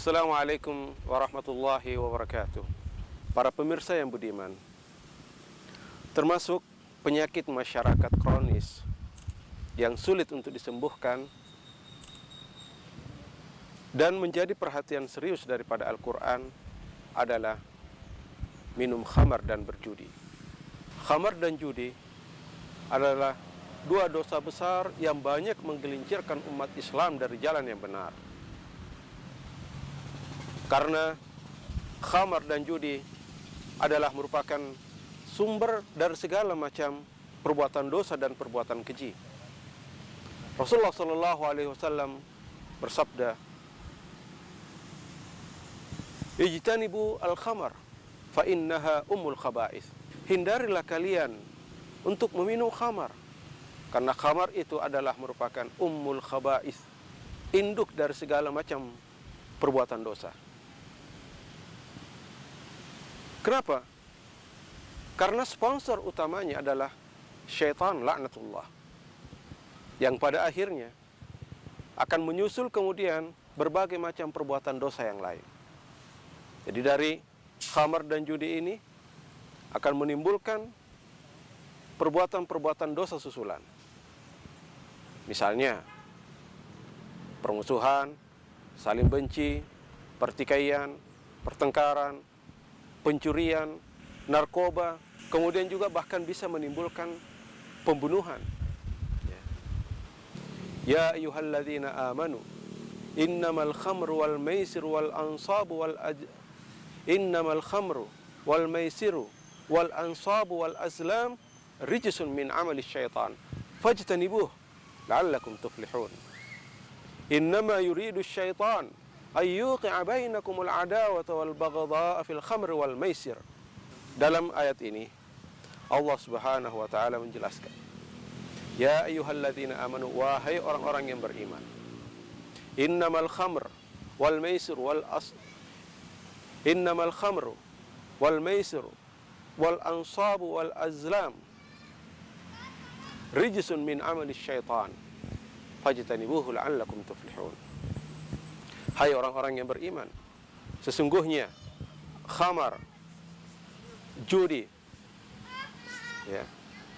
Assalamualaikum warahmatullahi wabarakatuh. Para pemirsa yang budiman, termasuk penyakit masyarakat kronis yang sulit untuk disembuhkan dan menjadi perhatian serius daripada Al-Quran adalah minum khamar dan berjudi. Khamar dan judi adalah dua dosa besar yang banyak menggelincirkan umat Islam dari jalan yang benar. Karena khamar dan judi adalah merupakan sumber dari segala macam perbuatan dosa dan perbuatan keji. Rasulullah SAW bersabda, "Ijtanibu al-khamar, fa innaha ummul khaba'ith." Hindarilah kalian untuk meminum khamar, karena khamar itu adalah merupakan ummul khaba'ith, induk dari segala macam perbuatan dosa. Kenapa? Karena sponsor utamanya adalah syaitan laknatullah, yang pada akhirnya akan menyusul kemudian berbagai macam perbuatan dosa yang lain. Jadi dari khamar dan judi ini akan menimbulkan perbuatan-perbuatan dosa susulan. Misalnya permusuhan, saling benci, pertikaian, pertengkaran, pencurian, narkoba, kemudian juga bahkan bisa menimbulkan pembunuhan. Ya ayyuhalladzina amanu innamal khamru wal maisiru wal ansabu innamal khamru wal maisiru wal ansabu wal azlam rijsun min amali syaitan fajtanibuh la'allakum tuflihun. Innama yuridu syaitan ayyuqi'a bainakumul adawata wal baghdha'a fil khamri wal maisir. Dalam ayat ini Allah Subhanahu wa taala menjelaskan, ya ayyuhalladzina amanu, wahai orang-orang yang beriman, innamal khamr wal maisir innamal khamru wal maisir wal ansabu wal azlam rijsun min amali syaitan fajtanibuhu la'allakum tuflihun. Hai orang-orang yang beriman, sesungguhnya khamar, judi,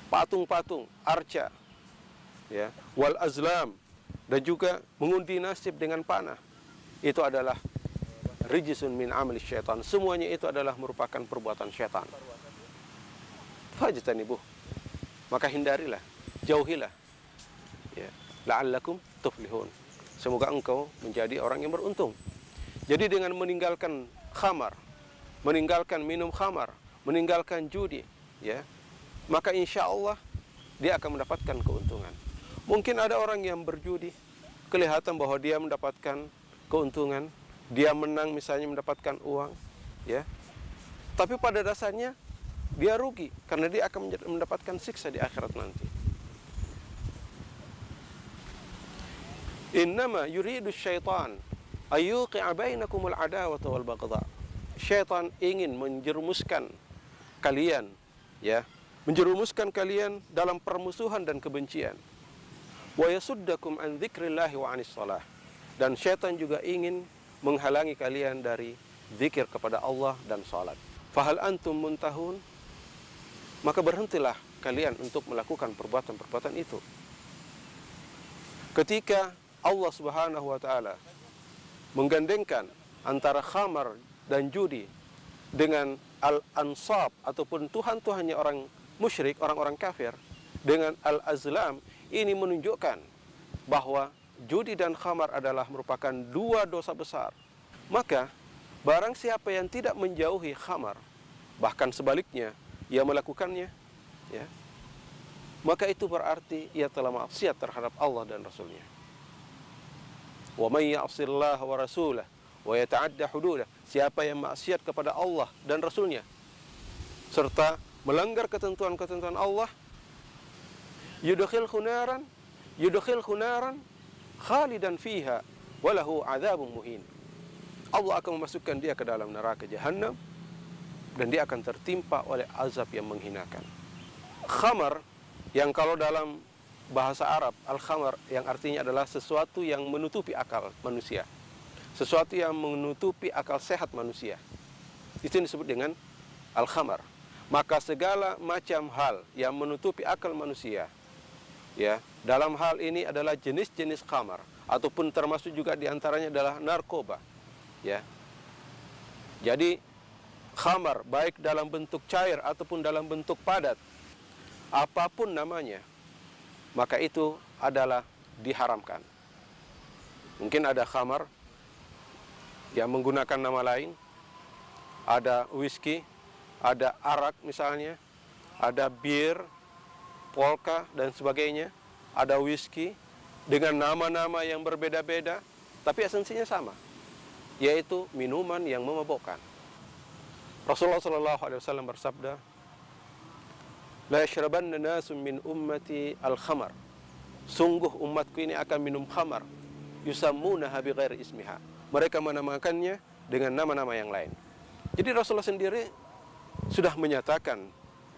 patung-patung, arca, wal azlam, dan juga mengundi nasib dengan panah, itu adalah rijsun min amali syaitan. Semuanya itu adalah merupakan perbuatan syaitan. Fajtanibuh, maka hindarilah, jauhilah, la'allakum tuflihun, semoga engkau menjadi orang yang beruntung. Jadi dengan meninggalkan khamar, meninggalkan minum khamar, meninggalkan judi, maka insya Allah dia akan mendapatkan keuntungan. Mungkin ada orang yang berjudi, kelihatan bahwa dia mendapatkan keuntungan, dia menang misalnya mendapatkan uang, tapi pada dasarnya dia rugi, karena dia akan mendapatkan siksa di akhirat nanti. Innama yuridu syaitan ayyuqi'a bainakumul adawata wal baghdha. Syaitan ingin menjerumuskan kalian, menjerumuskan kalian dalam permusuhan dan kebencian. Wa yasuddakum an dzikrillahi wa anis shalah. Dan syaitan juga ingin menghalangi kalian dari zikir kepada Allah dan salat. Fahal antum muntahun? Maka berhentilah kalian untuk melakukan perbuatan-perbuatan itu. Ketika Allah Subhanahu wa taala menggandengkan antara khamar dan judi dengan al-ansab ataupun tuhan-tuhannya orang musyrik, orang-orang kafir, dengan al-azlam, ini menunjukkan bahwa judi dan khamar adalah merupakan dua dosa besar. Maka barang siapa yang tidak menjauhi khamar, bahkan sebaliknya ia melakukannya, maka itu berarti ia telah maksiat terhadap Allah dan Rasulnya. Wa may ya'sillaha wa rasulahu wa yata'adda hududah. Siapa yang maksiat kepada Allah dan Rasulnya serta melanggar ketentuan-ketentuan Allah, yudkhilhu naran khalidan fiha wa lahu 'adzabun muhin. Allah akan memasukkan dia ke dalam neraka jahanam dan dia akan tertimpa oleh azab yang menghinakan. Khamar, yang kalau dalam bahasa Arab, al-khamar, yang artinya adalah sesuatu yang menutupi akal manusia. sesuatu yang menutupi akal sehat manusia. Itu yang disebut dengan al-khamar. Maka segala macam hal yang menutupi akal manusia, ya, dalam hal ini adalah jenis-jenis khamar, ataupun termasuk juga diantaranya adalah narkoba, ya. Jadi khamar baik dalam bentuk cair ataupun dalam bentuk padat, apapun namanya, maka itu adalah diharamkan. Mungkin ada khamar yang menggunakan nama lain, ada whisky, ada arak misalnya, ada bir, polka dan sebagainya, ada whisky dengan nama-nama yang berbeda-beda, tapi esensinya sama, yaitu minuman yang memabukkan. Rasulullah SAW bersabda, "La yashrabanna nasun min ummati al-khamar." Sungguh umatku ini akan minum khamar, yusammunaha bighairi ismiha. Mereka menamakannya dengan nama-nama yang lain. Jadi Rasulullah sendiri sudah menyatakan,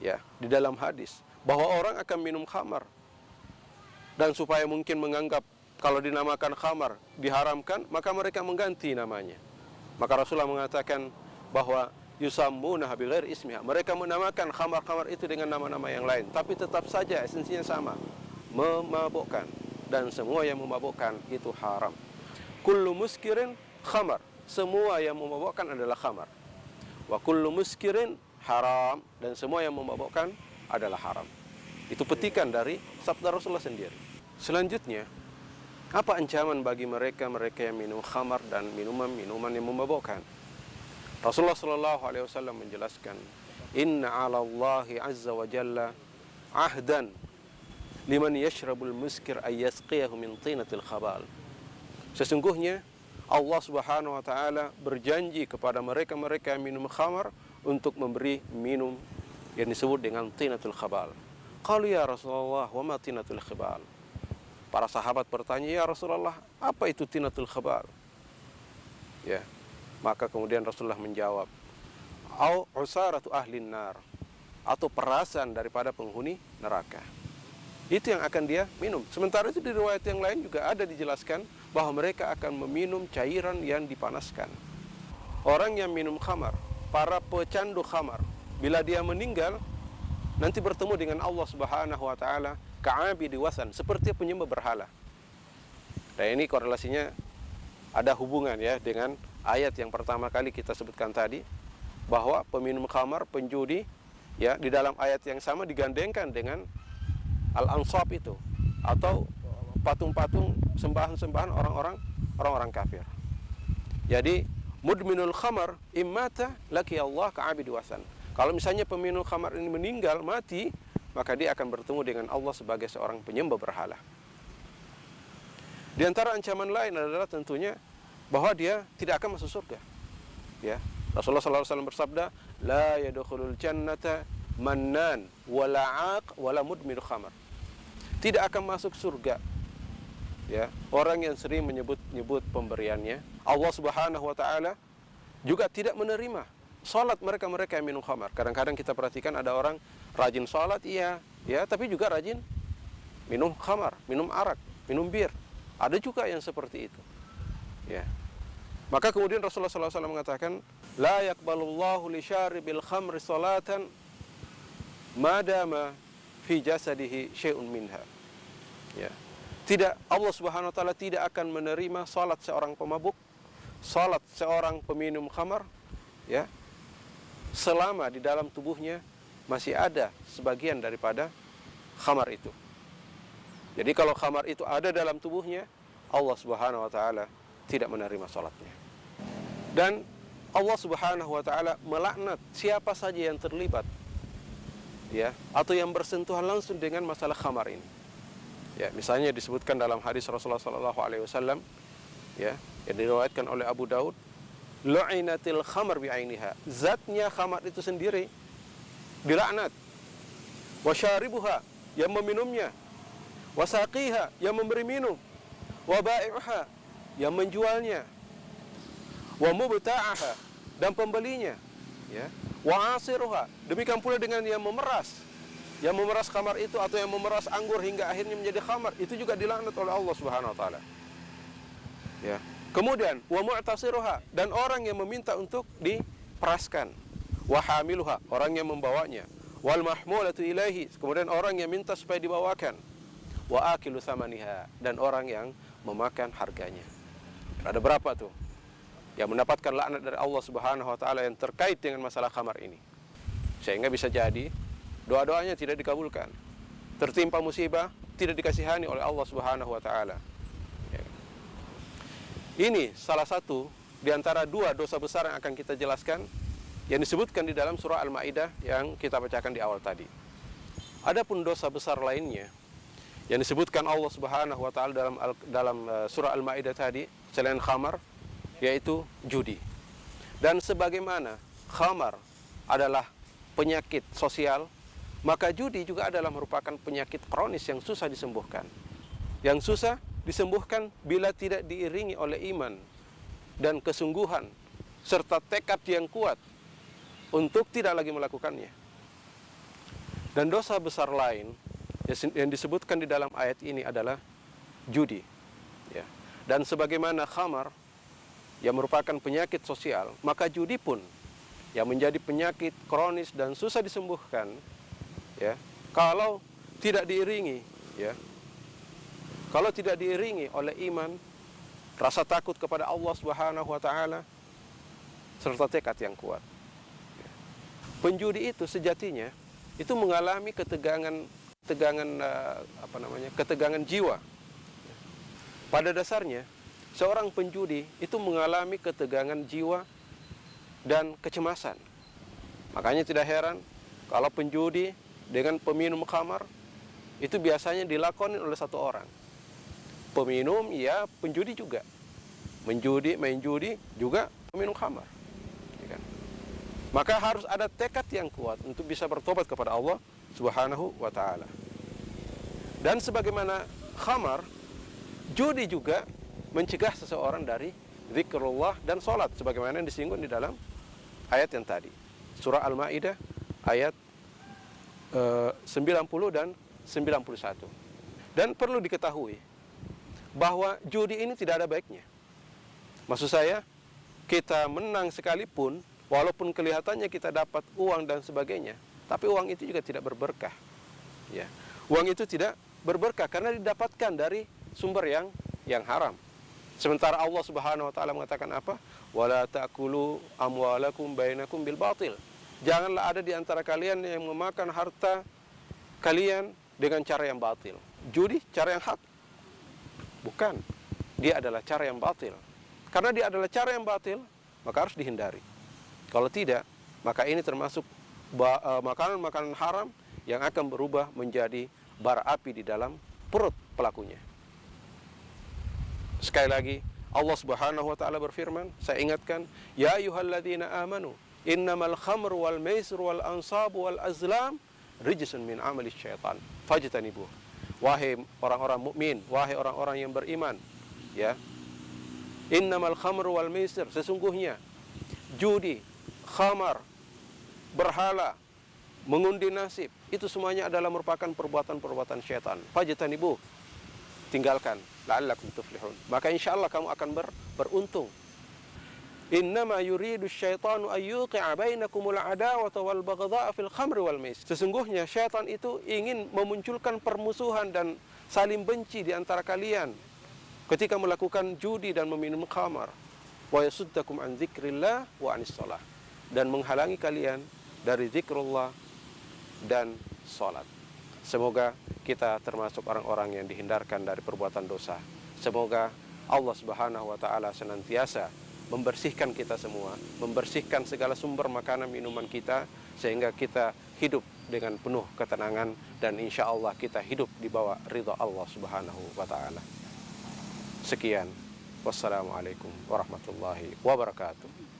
ya, di dalam hadis bahwa orang akan minum khamar, dan supaya mungkin menganggap kalau dinamakan khamar diharamkan, maka mereka mengganti namanya. Maka Rasulullah mengatakan bahwa yusammunaha bighairi ismiha. Mereka menamakan khamar-khamar itu dengan nama-nama yang lain, tapi tetap saja esensinya sama, memabukkan, dan semua yang memabukkan itu haram. Kullu muskirin khamar. Semua yang memabukkan adalah khamar. Wa kullu muskirin haram, dan semua yang memabukkan adalah haram. Itu petikan dari sabda Rasulullah sendiri. Selanjutnya, apa ancaman bagi mereka yang minum khamar dan minuman yang memabukkan? Rasulullah SAW menjelaskan, "Inna 'ala Allahi 'azza wa jalla 'ahdan liman yashrabul muskir ay yasqiyahu min tinatil khabal." Sesungguhnya Allah Subhanahu wa taala berjanji kepada mereka yang minum khamar untuk memberi minum yang disebut dengan tinatul khabal. Qalu ya Rasulullah, wa ma tinatul khabal? Para sahabat bertanya, "Ya Rasulullah, apa itu tinatul khabal?" Ya. Maka kemudian Rasulullah menjawab, "Au usaratu ahlin nar," atau perasan daripada penghuni neraka. Itu yang akan dia minum. Sementara itu di riwayat yang lain juga ada dijelaskan bahwa mereka akan meminum cairan yang dipanaskan. Orang yang minum khamar, para pecandu khamar, bila dia meninggal, nanti bertemu dengan Allah Subhanahu wa taala ka'abidi wasan, seperti penyembah berhala. Dan ini korelasinya ada hubungan, ya, dengan ayat yang pertama kali kita sebutkan tadi, bahwa peminum khamar, penjudi, ya, di dalam ayat yang sama digandengkan dengan al-ansab itu, atau patung-patung sembahan-sembahan orang-orang kafir. Jadi mudminul khamar immata laki Allah ka'abidi wasan. Kalau misalnya peminum khamar ini meninggal, mati, maka dia akan bertemu dengan Allah sebagai seorang penyembah berhala. Di antara ancaman lain adalah tentunya bahwa dia tidak akan masuk surga. Ya, Rasulullah SAW bersabda, "La yadkhulul jannata mannan wala 'aq wala mudminul khamar." Tidak akan masuk surga, ya, orang yang sering menyebut pemberiannya. Allah Subhanahu wa taala juga tidak menerima salat mereka yang minum khamar. Kadang-kadang kita perhatikan ada orang rajin salat, iya, ya, tapi juga rajin minum khamar, minum arak, minum bir. Ada juga yang seperti itu. Ya. Maka kemudian Rasulullah SAW mengatakan, "La yaqbalullahu li syaribil khamri salatan madama fi jasadihi syai'un minha." Ya. Tidak, Allah Subhanahu wa taala tidak akan menerima salat seorang pemabuk, salat seorang peminum khamar, ya, selama di dalam tubuhnya masih ada sebagian daripada khamar itu. Jadi kalau khamar itu ada dalam tubuhnya, Allah Subhanahu wa taala tidak menerima salatnya. Dan Allah Subhanahu wa taala melaknat siapa saja yang terlibat, ya, atau yang bersentuhan langsung dengan masalah khamar ini. Ya, misalnya disebutkan dalam hadis Rasulullah SAW, ya, yang diriwayatkan oleh Abu Daud, "Lu'inatil khamar bi'ainiha." Zatnya khamar itu sendiri dilaknat. Wa syaribuha, yang meminumnya. Wa saqiha, yang memberi minum. Wa ba'i'uha, yang menjualnya. Wa mubta'aha, dan pembelinya, ya. Wa asiruha, demikian pula dengan yang memeras khamar itu, atau yang memeras anggur hingga akhirnya menjadi khamar, itu juga dilaknat oleh Allah Subhanahu wa taala. Ya. Kemudian wa mu'tasiruha, dan orang yang meminta untuk diperaskan. Wa hamiluha, orang yang membawanya. Wal mahmulatu ilaihi, kemudian orang yang minta supaya dibawakan. Wa akilu thamaniha, dan orang yang memakan harganya. Ada berapa tuh yang mendapatkan laknat dari Allah Subhanahu wa taala yang terkait dengan masalah khamar ini? Sehingga bisa jadi doa-doanya tidak dikabulkan, tertimpa musibah, tidak dikasihani oleh Allah Subhanahu wa taala. Ini salah satu di antara dua dosa besar yang akan kita jelaskan yang disebutkan di dalam surah Al-Maidah yang kita bacakan di awal tadi. Adapun dosa besar lainnya yang disebutkan Allah Subhanahu wa taala dalam surah Al-Maidah tadi selain khamar, yaitu judi. Dan sebagaimana khamar adalah penyakit sosial, maka judi juga adalah merupakan penyakit kronis yang susah disembuhkan. Yang susah disembuhkan bila tidak diiringi oleh iman dan kesungguhan serta tekad yang kuat untuk tidak lagi melakukannya. Dan dosa besar lain yang disebutkan di dalam ayat ini adalah judi. Ya. Dan sebagaimana khamar yang merupakan penyakit sosial, maka judi pun yang menjadi penyakit kronis dan susah disembuhkan, ya, kalau tidak diiringi, ya, kalau tidak diiringi oleh iman, rasa takut kepada Allah Subhanahu wa taala serta tekad yang kuat. Penjudi itu sejatinya itu mengalami ketegangan jiwa. Pada dasarnya seorang penjudi itu mengalami ketegangan jiwa dan kecemasan. Makanya tidak heran kalau penjudi dengan peminum khamar itu biasanya dilakoni oleh satu orang. Peminum, ya, penjudi juga. Main judi juga peminum khamar. Ya kan? Maka harus ada tekad yang kuat untuk bisa bertobat kepada Allah Subhanahu wa taala. Dan sebagaimana khamar, judi juga mencegah seseorang dari zikrullah dan sholat, sebagaimana yang disinggung di dalam ayat yang tadi, surah Al-Maidah ayat 90 dan 91. Dan perlu diketahui bahwa judi ini tidak ada baiknya. Maksud saya, kita menang sekalipun, walaupun kelihatannya kita dapat uang dan sebagainya, tapi uang itu juga tidak berberkah. Ya, uang itu tidak berberkah karena didapatkan dari sumber yang haram. Sementara Allah Subhanahu wa taala mengatakan apa? Wala ta'kulu amwalakum bainakum bil batil. Janganlah ada di antara kalian yang memakan harta kalian dengan cara yang batil. Judi cara yang hak? Bukan. Dia adalah cara yang batil. Karena dia adalah cara yang batil, maka harus dihindari. Kalau tidak, maka ini termasuk makanan-makanan haram yang akan berubah menjadi bara api di dalam perut pelakunya. Sekali lagi, Allah Subhanahu wa taala berfirman, saya ingatkan, ya ayyuhalladzina amanu, innamal khamru wal maisir wal ansabu wal azlam rijsun min amali syaitan fajtanibuh. Wahai orang-orang mukmin, wahai orang-orang yang beriman, ya. Innamal khamru wal maisir, sesungguhnya judi, khamar, berhala, mengundi nasib, itu semuanya adalah merupakan perbuatan-perbuatan syaitan. Fajtanibuh, tinggalkan, la'allakum tuflihun. Maka insyaallah kamu akan beruntung. Innama yuridu syaitanu ayyuqi'a bainakumul adawata wal baghdha'a fil khamri wal maisir. Sesungguhnya syaitan itu ingin memunculkan permusuhan dan saling benci di antara kalian ketika melakukan judi dan meminum khamar. Wa yasuddakum an dzikrillah wa anis shalah, dan menghalangi kalian dari zikrullah dan salat. Semoga kita termasuk orang-orang yang dihindarkan dari perbuatan dosa. Semoga Allah Subhanahu wa taala senantiasa membersihkan kita semua, membersihkan segala sumber makanan minuman kita, sehingga kita hidup dengan penuh ketenangan, dan insya Allah kita hidup di bawah ridha Allah Subhanahu wa taala. Sekian, wassalamualaikum warahmatullahi wabarakatuh.